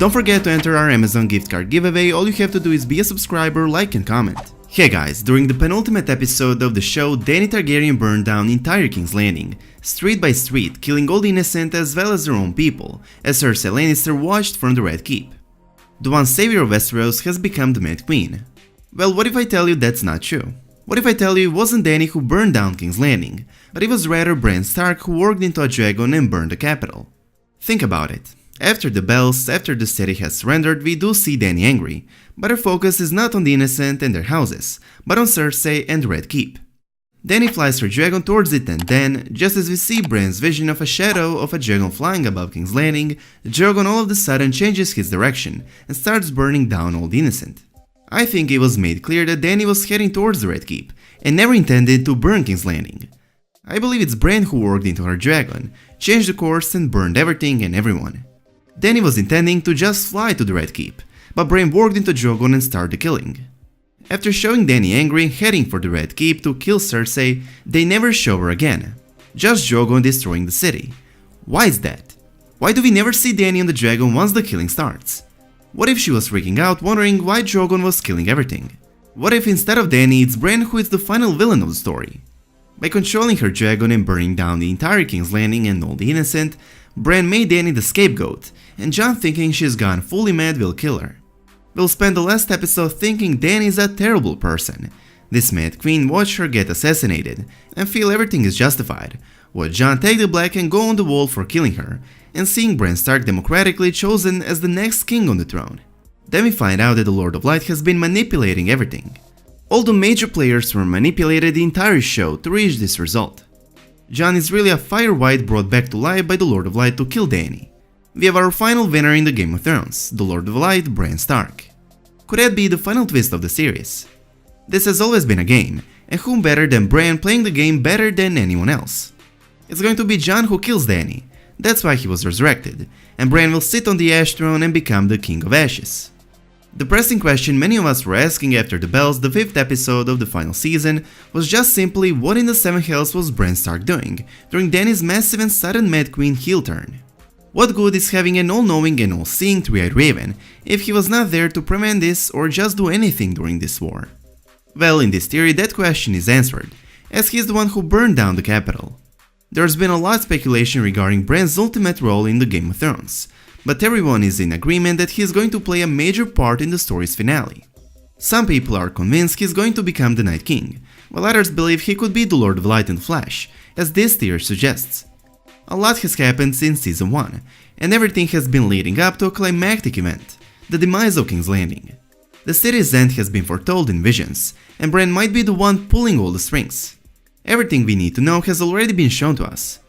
Don't forget to enter our Amazon gift card giveaway. All you have to do is be a subscriber, like and comment. Hey guys, during the penultimate episode of the show, Dany Targaryen burned down entire King's Landing, street by street, killing all the innocent as well as their own people, as Cersei Lannister watched from the Red Keep. The one savior of Westeros has become the Mad Queen. Well, what if I tell you that's not true? What if I tell you it wasn't Dany who burned down King's Landing, but it was rather Bran Stark who walked into a dragon and burned the capital? Think about it. After the bells, after the city has surrendered, we do see Dany angry, but her focus is not on the innocent and their houses, but on Cersei and the Red Keep. Dany flies her dragon towards it, and then, just as we see Bran's vision of a shadow of a dragon flying above King's Landing, the dragon all of a sudden changes his direction and starts burning down all the innocent. I think it was made clear that Dany was heading towards the Red Keep, and never intended to burn King's Landing. I believe it's Bran who walked into her dragon, changed the course and burned everything and everyone. Dany was intending to just fly to the Red Keep, but Bran walked into Drogon and started the killing. After showing Dany angry, heading for the Red Keep to kill Cersei, they never show her again. Just Drogon destroying the city. Why is that? Why do we never see Dany on the dragon once the killing starts? What if she was freaking out, wondering why Drogon was killing everything? What if instead of Dany, it's Bran who is the final villain of the story? By controlling her dragon and burning down the entire King's Landing and all the innocent, Bran made Dany the scapegoat, and Jon, thinking she's gone fully mad, will kill her. We'll spend the last episode thinking Dany is a terrible person. This Mad Queen watch her get assassinated, and feel everything is justified, while Jon take the black and go on the wall for killing her, and seeing Bran Stark democratically chosen as the next king on the throne. Then we find out that the Lord of Light has been manipulating everything. All the major players were manipulated the entire show to reach this result. Jon is really a fire wight brought back to life by the Lord of Light to kill Dany. We have our final winner in the Game of Thrones, the Lord of Light, Bran Stark. Could that be the final twist of the series? This has always been a game, and whom better than Bran playing the game better than anyone else? It's going to be Jon who kills Dany, that's why he was resurrected, and Bran will sit on the Ash Throne and become the King of Ashes. The pressing question many of us were asking after the bells, the 5th episode of the final season, was just simply what in the 7 hells was Bran Stark doing during Dany's massive and sudden Mad Queen heel turn? What good is having an all-knowing and all-seeing three-eyed raven if he was not there to prevent this or just do anything during this war? Well, in this theory that question is answered, as he is the one who burned down the capital. There's been a lot of speculation regarding Bran's ultimate role in the Game of Thrones, but everyone is in agreement that he is going to play a major part in the story's finale. Some people are convinced he's going to become the Night King, while others believe he could be the Lord of Light in flesh, as this theory suggests. A lot has happened since Season 1, and everything has been leading up to a climactic event, the demise of King's Landing. The city's end has been foretold in visions, and Bran might be the one pulling all the strings. Everything we need to know has already been shown to us.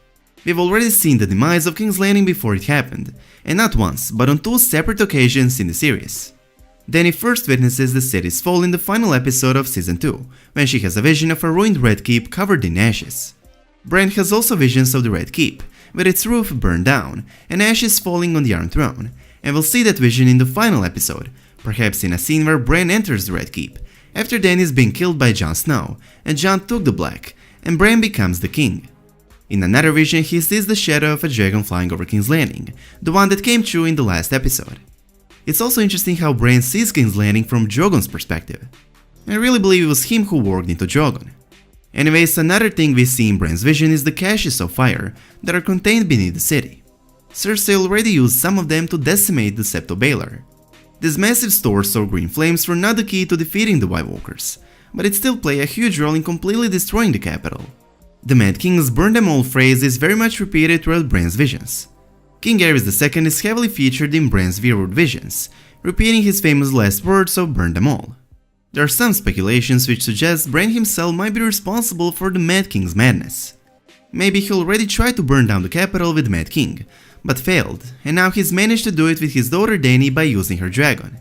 We've already seen the demise of King's Landing before it happened, and not once, but on 2 separate occasions in the series. Dany first witnesses the city's fall in the final episode of Season 2, when she has a vision of a ruined Red Keep covered in ashes. Bran has also visions of the Red Keep, with its roof burned down and ashes falling on the Iron Throne, and we'll see that vision in the final episode, perhaps in a scene where Bran enters the Red Keep, after Dany's been killed by Jon Snow, and Jon took the black, and Bran becomes the king. In another vision he sees the shadow of a dragon flying over King's Landing, the one that came true in the last episode. It's also interesting how Bran sees King's Landing from Drogon's perspective. I really believe it was him who walked into Drogon. Anyways, another thing we see in Bran's vision is the caches of fire that are contained beneath the city. Cersei already used some of them to decimate the Sept of Baelor. These massive stores of green flames were not the key to defeating the White Walkers, but it still played a huge role in completely destroying the capital. The Mad King's burn them all phrase is very much repeated throughout Bran's visions. King Aerys II is heavily featured in Bran's Weirwood visions, repeating his famous last words of burn them all. There are some speculations which suggest Bran himself might be responsible for the Mad King's madness. Maybe he already tried to burn down the capital with Mad King, but failed, and now he's managed to do it with his daughter Dany by using her dragon.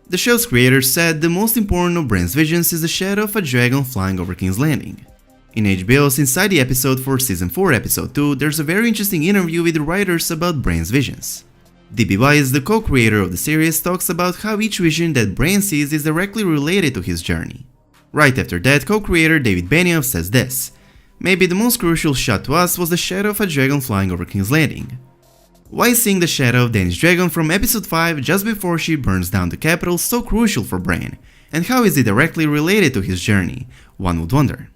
The show's creators said the most important of Bran's visions is the shadow of a dragon flying over King's Landing. In HBO's Inside the Episode for Season 4 Episode 2, there's a very interesting interview with the writers about Bran's visions. D.B. Weiss, the co-creator of the series, talks about how each vision that Bran sees is directly related to his journey. Right after that, co-creator David Benioff says this: "Maybe the most crucial shot to us was the shadow of a dragon flying over King's Landing. Why is seeing the shadow of Dany's dragon from episode 5 just before she burns down the capital so crucial for Bran, and how is it directly related to his journey, one would wonder.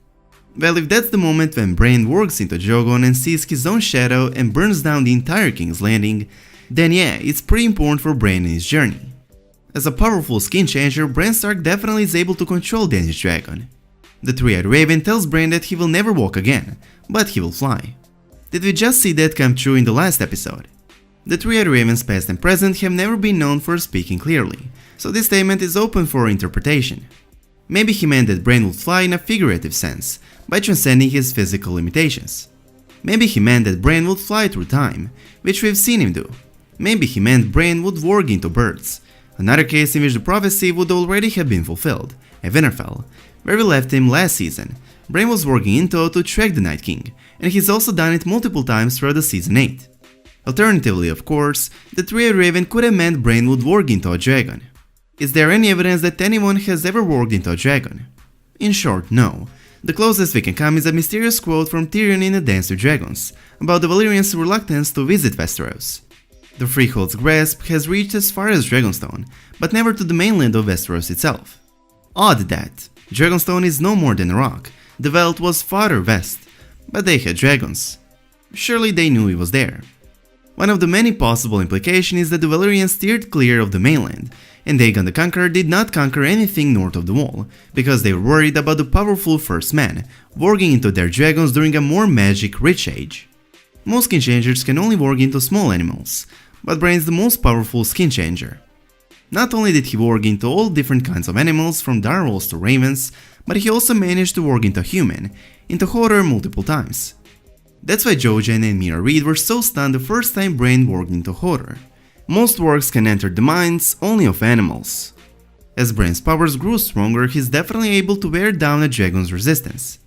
Well, if that's the moment when Bran walks into Drogon and sees his own shadow and burns down the entire King's Landing, then yeah, it's pretty important for Bran in his journey. As a powerful skin changer, Bran Stark definitely is able to control Dany's dragon. The three-eyed raven tells Bran that he will never walk again, but he will fly. Did we just see that come true in the last episode? The three-eyed ravens past and present have never been known for speaking clearly, so this statement is open for interpretation. Maybe he meant that Bran would fly in a figurative sense, by transcending his physical limitations. Maybe he meant that Bran would fly through time, which we've seen him do. Maybe he meant Bran would warg into birds, another case in which the prophecy would already have been fulfilled, at Winterfell, where we left him last season. Bran was warging into to track the Night King, and he's also done it multiple times throughout the season 8. Alternatively, of course, the three-eyed raven could have meant Bran would warg into a dragon. Is there any evidence that anyone has ever warged into a dragon? In short, no. The closest we can come is a mysterious quote from Tyrion in A Dance with Dragons, about the Valyrians' reluctance to visit Westeros. The Freehold's grasp has reached as far as Dragonstone, but never to the mainland of Westeros itself. Odd that. Dragonstone is no more than a rock, the Veld was farther west, but they had dragons. Surely they knew he was there. One of the many possible implications is that the Valyrians steered clear of the mainland, and Dagon the Conqueror did not conquer anything north of the wall, because they were worried about the powerful First Men, warging into their dragons during a more magic-rich age. Most skin changers can only warg into small animals, but Bran is the most powerful skin changer. Not only did he warg into all different kinds of animals from direwolves to ravens, but he also managed to warg into human, into Hodor multiple times. That's why Jojen and Mira Reed were so stunned the first time Bran warged into Hodor. Most wargs can enter the minds only of animals. As Bran's powers grew stronger, he's definitely able to wear down a dragon's resistance.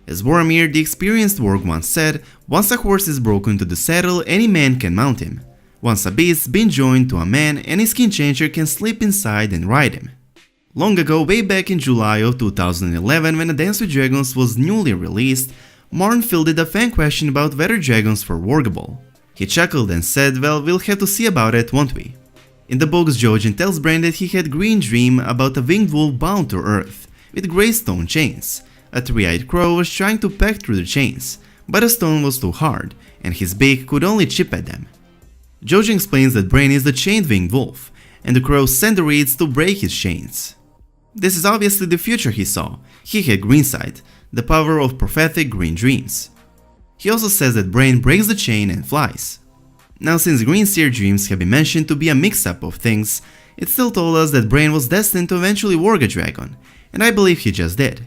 As Boromir, the experienced warg, once said, once a horse is broken to the saddle, any man can mount him. Once a beast's been joined to a man, any skin changer can slip inside and ride him. Long ago, way back in July of 2011, when A Dance with Dragons was newly released, Marn fielded a fan question about whether dragons were wargable. He chuckled and said, well, we'll have to see about it, won't we? In the books, Jojen tells Bran that he had a green dream about a winged wolf bound to earth, with grey stone chains. A three-eyed crow was trying to peck through the chains, but the stone was too hard, and his beak could only chip at them. Jojen explains that Bran is the chained winged wolf, and the crow sent the reeds to break his chains. This is obviously the future he saw. He had greensight, the power of prophetic green dreams. He also says that Bran breaks the chain and flies. Now, since Greenseer dreams have been mentioned to be a mix-up of things, it still told us that Bran was destined to eventually warg a dragon, and I believe he just did.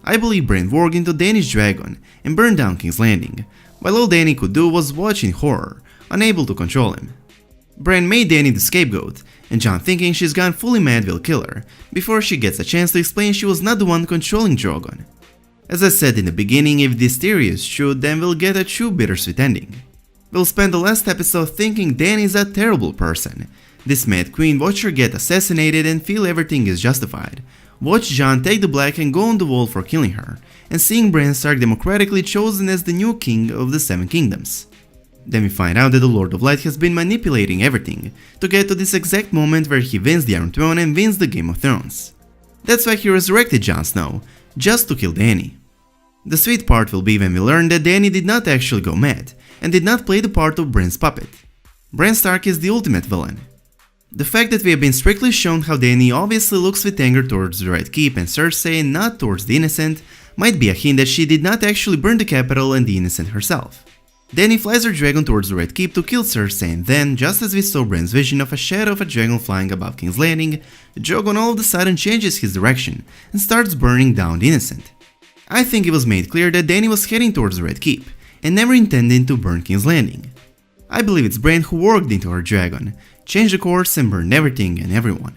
I believe Bran warged into Dany's dragon and burned down King's Landing, while all Dany could do was watch in horror, unable to control him. Bran made Dany the scapegoat, and Jon, thinking she's gone fully mad, will kill her, before she gets a chance to explain she was not the one controlling Drogon. As I said in the beginning, if this theory is true, then we'll get a true bittersweet ending. We'll spend the last episode thinking Dany is a terrible person. This Mad Queen, watch her get assassinated and feel everything is justified. Watch Jon take the black and go on the wall for killing her, and seeing Bran Stark democratically chosen as the new king of the Seven Kingdoms. Then we find out that the Lord of Light has been manipulating everything to get to this exact moment where he wins the Iron Throne and wins the Game of Thrones. That's why he resurrected Jon Snow, just to kill Dany. The sweet part will be when we learn that Dany did not actually go mad, and did not play the part of Bran's puppet. Bran Stark is the ultimate villain. The fact that we have been strictly shown how Dany obviously looks with anger towards the Red Keep and Cersei and not towards the innocent might be a hint that she did not actually burn the capital and the innocent herself. Dany flies her dragon towards the Red Keep to kill Cersei, and then, just as we saw Bran's vision of a shadow of a dragon flying above King's Landing, Drogon all of a sudden changes his direction and starts burning down the innocent. I think it was made clear that Dany was heading towards the Red Keep, and never intending to burn King's Landing. I believe it's Bran who warged into her dragon, changed the course and burned everything and everyone.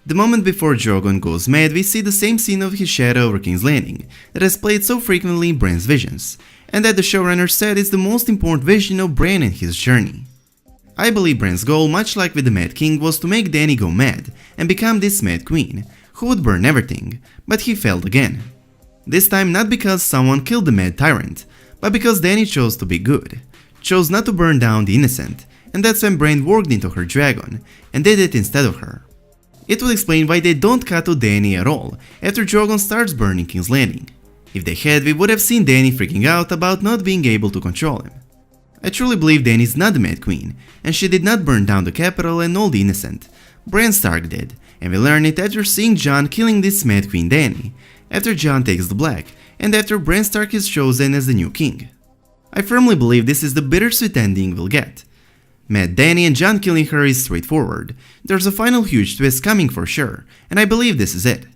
The moment before Drogon goes mad, we see the same scene of his shadow over King's Landing that has played so frequently in Bran's visions, and that the showrunner said is the most important vision of Bran in his journey. I believe Bran's goal, much like with the Mad King, was to make Dany go mad and become this Mad Queen, who would burn everything, but he failed again. This time not because someone killed the Mad Tyrant, but because Dany chose to be good, chose not to burn down the innocent, and that's when Bran walked into her dragon, and did it instead of her. It would explain why they don't cut to Dany at all after Drogon starts burning King's Landing. If they had, we would have seen Dany freaking out about not being able to control him. I truly believe Dany's not the Mad Queen, and she did not burn down the capital and all the innocent. Bran Stark did, and we learn it after seeing Jon killing this Mad Queen Dany, after Jon takes the Black, and after Bran Stark is chosen as the new king. I firmly believe this is the bittersweet ending we'll get. Mad Dany and Jon killing her is straightforward. There's a final huge twist coming for sure, and I believe this is it.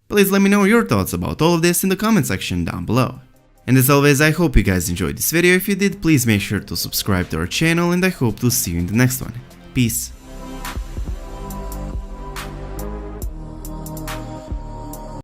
Please let me know your thoughts about all of this in the comment section down below. And as always, I hope you guys enjoyed this video. If you did, please make sure to subscribe to our channel, and I hope to see you in the next one. Peace.